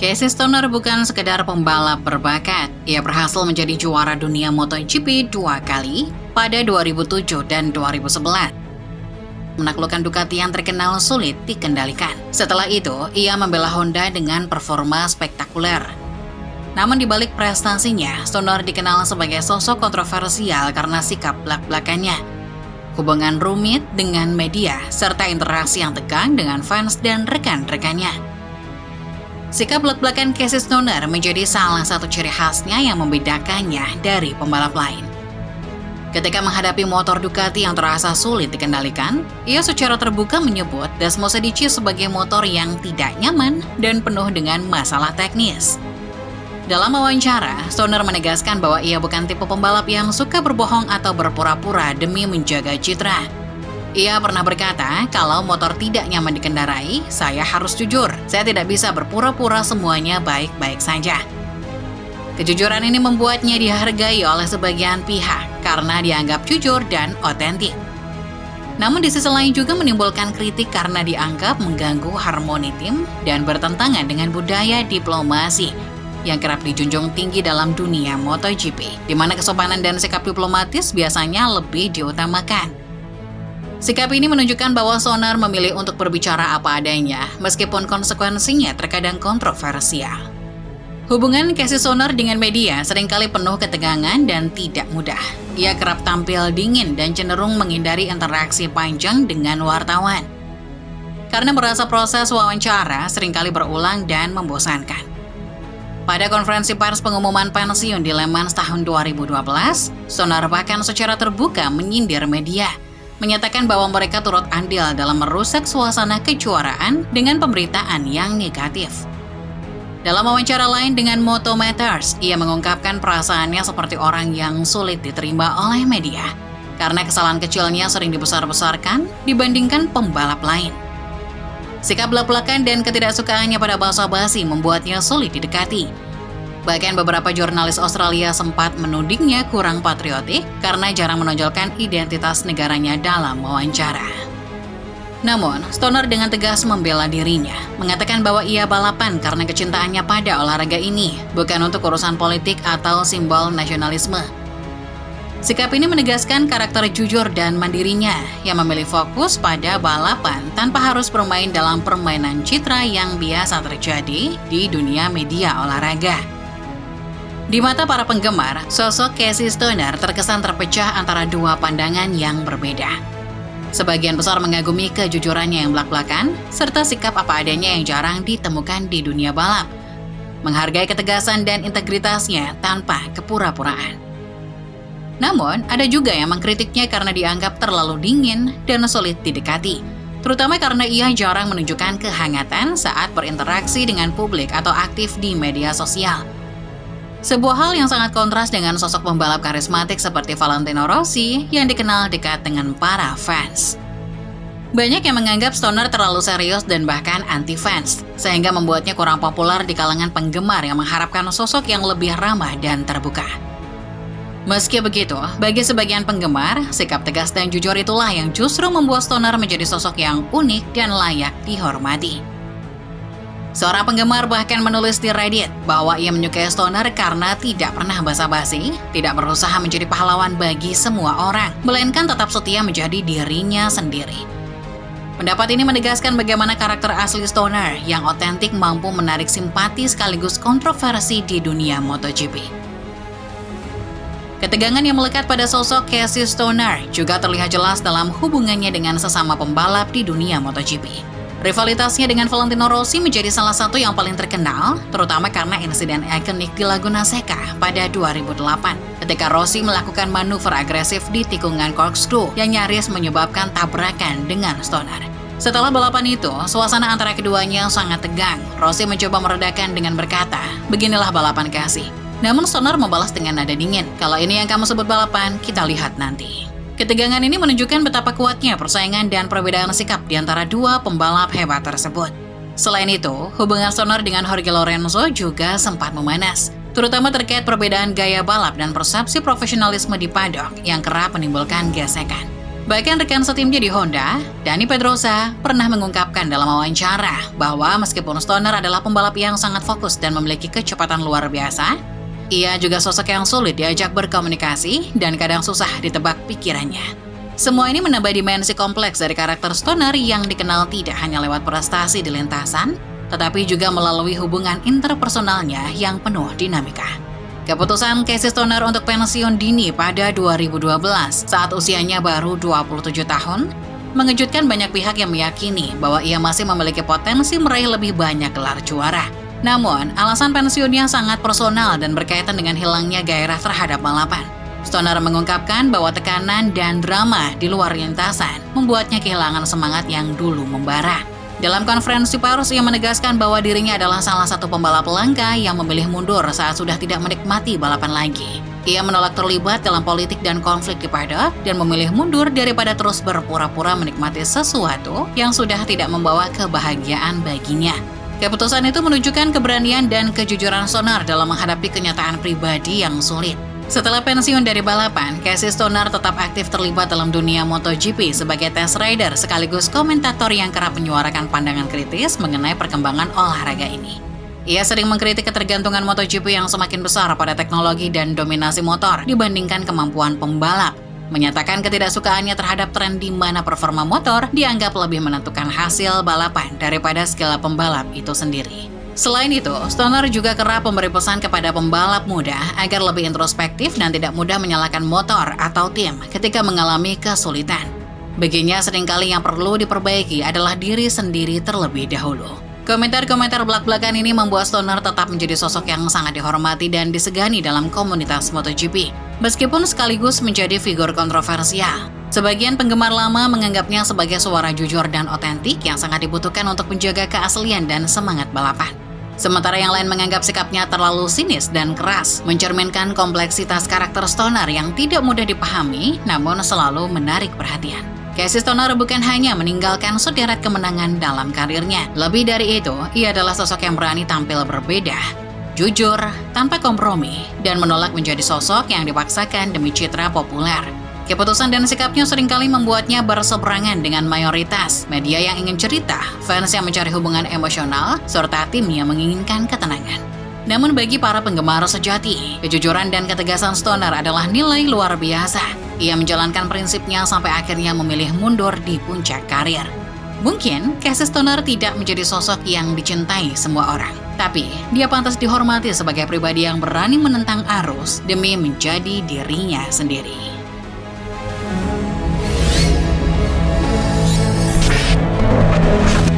Casey Stoner bukan sekedar pembalap berbakat. Ia berhasil menjadi juara dunia MotoGP 2 kali pada 2007 dan 2011. Menaklukkan Ducati yang terkenal sulit dikendalikan. Setelah itu, ia membela Honda dengan performa spektakuler. Namun di balik prestasinya, Stoner dikenal sebagai sosok kontroversial karena sikap belak-belakannya, hubungan rumit dengan media, serta interaksi yang tegang dengan fans dan rekan-rekannya. Sikap belak-belakan Casey Stoner menjadi salah satu ciri khasnya yang membedakannya dari pembalap lain. Ketika menghadapi motor Ducati yang terasa sulit dikendalikan, ia secara terbuka menyebut Desmos Edici sebagai motor yang tidak nyaman dan penuh dengan masalah teknis. Dalam wawancara, Stoner menegaskan bahwa ia bukan tipe pembalap yang suka berbohong atau berpura-pura demi menjaga citra. Ia pernah berkata, kalau motor tidak nyaman dikendarai, saya harus jujur. Saya tidak bisa berpura-pura semuanya baik-baik saja. Kejujuran ini membuatnya dihargai oleh sebagian pihak karena dianggap jujur dan otentik. Namun di sisi lain juga menimbulkan kritik karena dianggap mengganggu harmoni tim dan bertentangan dengan budaya diplomasi yang kerap dijunjung tinggi dalam dunia MotoGP, di mana kesopanan dan sikap diplomatis biasanya lebih diutamakan. Sikap ini menunjukkan bahwa Stoner memilih untuk berbicara apa adanya, meskipun konsekuensinya terkadang kontroversial. Hubungan Casey Stoner dengan media seringkali penuh ketegangan dan tidak mudah. Ia kerap tampil dingin dan cenderung menghindari interaksi panjang dengan wartawan, karena merasa proses wawancara seringkali berulang dan membosankan. Pada konferensi pers pengumuman pensiun di Le Mans tahun 2012, Stoner bahkan secara terbuka menyindir media, menyatakan bahwa mereka turut andil dalam merusak suasana kejuaraan dengan pemberitaan yang negatif. Dalam wawancara lain dengan Moto Matters, ia mengungkapkan perasaannya seperti orang yang sulit diterima oleh media, karena kesalahan kecilnya sering dibesar-besarkan dibandingkan pembalap lain. Sikap belak-belakan dan ketidaksukaannya pada basa-basi membuatnya sulit didekati. Bahkan beberapa jurnalis Australia sempat menudingnya kurang patriotik karena jarang menonjolkan identitas negaranya dalam wawancara. Namun, Stoner dengan tegas membela dirinya, mengatakan bahwa ia balapan karena kecintaannya pada olahraga ini, bukan untuk urusan politik atau simbol nasionalisme. Sikap ini menegaskan karakter jujur dan mandirinya yang memilih fokus pada balapan tanpa harus bermain dalam permainan citra yang biasa terjadi di dunia media olahraga. Di mata para penggemar, sosok Casey Stoner terkesan terpecah antara dua pandangan yang berbeda. Sebagian besar mengagumi kejujurannya yang belak-belakan, serta sikap apa adanya yang jarang ditemukan di dunia balap, menghargai ketegasan dan integritasnya tanpa kepura-puraan. Namun, ada juga yang mengkritiknya karena dianggap terlalu dingin dan sulit didekati, terutama karena ia jarang menunjukkan kehangatan saat berinteraksi dengan publik atau aktif di media sosial. Sebuah hal yang sangat kontras dengan sosok pembalap karismatik seperti Valentino Rossi yang dikenal dekat dengan para fans. Banyak yang menganggap Stoner terlalu serius dan bahkan anti-fans, sehingga membuatnya kurang populer di kalangan penggemar yang mengharapkan sosok yang lebih ramah dan terbuka. Meski begitu, bagi sebagian penggemar, sikap tegas dan jujur itulah yang justru membuat Stoner menjadi sosok yang unik dan layak dihormati. Seorang penggemar bahkan menulis di Reddit bahwa ia menyukai Stoner karena tidak pernah basa-basi, tidak berusaha menjadi pahlawan bagi semua orang, melainkan tetap setia menjadi dirinya sendiri. Pendapat ini menegaskan bagaimana karakter asli Stoner yang otentik mampu menarik simpati sekaligus kontroversi di dunia MotoGP. Ketegangan yang melekat pada sosok Casey Stoner juga terlihat jelas dalam hubungannya dengan sesama pembalap di dunia MotoGP. Rivalitasnya dengan Valentino Rossi menjadi salah satu yang paling terkenal, terutama karena insiden ikonik di Laguna Seca pada 2008, ketika Rossi melakukan manuver agresif di tikungan corkscrew yang nyaris menyebabkan tabrakan dengan Stoner. Setelah balapan itu, suasana antara keduanya sangat tegang. Rossi mencoba meredakan dengan berkata, "Beginilah balapan kasih." Namun Stoner membalas dengan nada dingin, "Kalau ini yang kamu sebut balapan, kita lihat nanti." Ketegangan ini menunjukkan betapa kuatnya persaingan dan perbedaan sikap di antara dua pembalap hebat tersebut. Selain itu, hubungan Stoner dengan Jorge Lorenzo juga sempat memanas, terutama terkait perbedaan gaya balap dan persepsi profesionalisme di paddock yang kerap menimbulkan gesekan. Bahkan rekan setimnya di Honda, Dani Pedrosa, pernah mengungkapkan dalam wawancara bahwa meskipun Stoner adalah pembalap yang sangat fokus dan memiliki kecepatan luar biasa, ia juga sosok yang sulit diajak berkomunikasi dan kadang susah ditebak pikirannya. Semua ini menambah dimensi kompleks dari karakter Stoner yang dikenal tidak hanya lewat prestasi di lintasan, tetapi juga melalui hubungan interpersonalnya yang penuh dinamika. Keputusan Casey Stoner untuk pensiun dini pada 2012 saat usianya baru 27 tahun mengejutkan banyak pihak yang meyakini bahwa ia masih memiliki potensi meraih lebih banyak gelar juara. Namun, alasan pensiunnya sangat personal dan berkaitan dengan hilangnya gairah terhadap balapan. Stoner mengungkapkan bahwa tekanan dan drama di luar lintasan membuatnya kehilangan semangat yang dulu membara. Dalam konferensi pers, ia menegaskan bahwa dirinya adalah salah satu pembalap langka yang memilih mundur saat sudah tidak menikmati balapan lagi. Ia menolak terlibat dalam politik dan konflik di paddock dan memilih mundur daripada terus berpura-pura menikmati sesuatu yang sudah tidak membawa kebahagiaan baginya. Keputusan itu menunjukkan keberanian dan kejujuran Stoner dalam menghadapi kenyataan pribadi yang sulit. Setelah pensiun dari balapan, Casey Stoner tetap aktif terlibat dalam dunia MotoGP sebagai test rider sekaligus komentator yang kerap menyuarakan pandangan kritis mengenai perkembangan olahraga ini. Ia sering mengkritik ketergantungan MotoGP yang semakin besar pada teknologi dan dominasi motor dibandingkan kemampuan pembalap, menyatakan ketidaksukaannya terhadap tren di mana performa motor dianggap lebih menentukan hasil balapan daripada skill pembalap itu sendiri. Selain itu, Stoner juga kerap memberi pesan kepada pembalap muda agar lebih introspektif dan tidak mudah menyalahkan motor atau tim ketika mengalami kesulitan. Baginya, seringkali yang perlu diperbaiki adalah diri sendiri terlebih dahulu. Komentar-komentar belak-belakan ini membuat Stoner tetap menjadi sosok yang sangat dihormati dan disegani dalam komunitas MotoGP, meskipun sekaligus menjadi figur kontroversial. Sebagian penggemar lama menganggapnya sebagai suara jujur dan otentik yang sangat dibutuhkan untuk menjaga keaslian dan semangat balapan. Sementara yang lain menganggap sikapnya terlalu sinis dan keras, mencerminkan kompleksitas karakter Stoner yang tidak mudah dipahami, namun selalu menarik perhatian. Casey Stoner bukan hanya meninggalkan sederet kemenangan dalam karirnya. Lebih dari itu, ia adalah sosok yang berani tampil berbeda, jujur, tanpa kompromi, dan menolak menjadi sosok yang dipaksakan demi citra populer. Keputusan dan sikapnya seringkali membuatnya berseberangan dengan mayoritas media yang ingin cerita, fans yang mencari hubungan emosional, serta tim yang menginginkan ketenangan. Namun bagi para penggemar sejati, kejujuran dan ketegasan Stoner adalah nilai luar biasa. Ia menjalankan prinsipnya sampai akhirnya memilih mundur di puncak karir. Mungkin Casey Stoner tidak menjadi sosok yang dicintai semua orang, tapi dia pantas dihormati sebagai pribadi yang berani menentang arus demi menjadi dirinya sendiri.